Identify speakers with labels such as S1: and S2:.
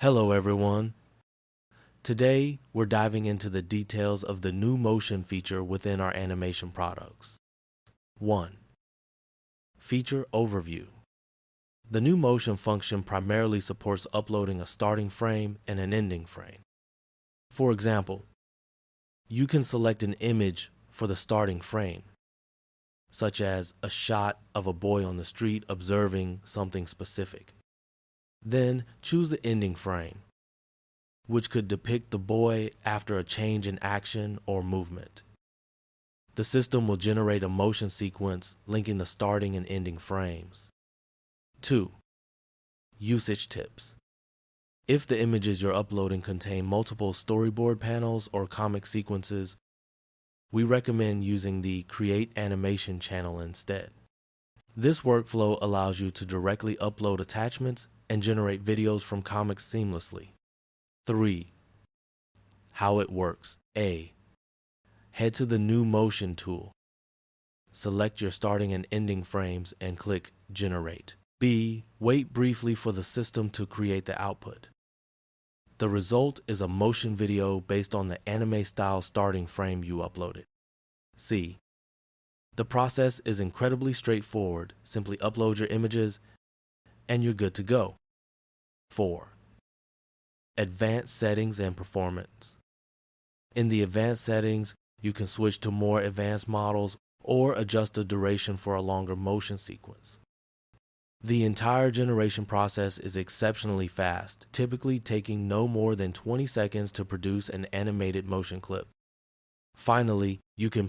S1: Hello everyone. Today we're diving into the details of the new motion feature within our animation products. 1. Feature Overview. The new motion function primarily supports uploading a starting frame and an ending frame. For example, you can select an image for the starting frame, such as a shot of a boy on the street observing something specific. Then choose the ending frame, which could depict the boy after a change in action or movement. The system will generate a motion sequence linking the starting and ending frames. 2. Usage tips. If the images you're uploading contain multiple storyboard panels or comic sequences, we recommend using the Create Animation channel instead. This workflow allows you to directly upload attachments and generate videos from comics seamlessly. 3. How it works. A. Head to the New Motion tool. Select your starting and ending frames and click Generate. B. Wait briefly for the system to create the output. The result is a motion video based on the anime-style starting frame you uploaded. C. The process is incredibly straightforward. Simply upload your images and you're good to go. 4. Advanced settings and performance. In the advanced settings, you can switch to more advanced models or adjust the duration for a longer motion sequence. The entire generation process is exceptionally fast, typically taking no more than 20 seconds to produce an animated motion clip. Finally, you can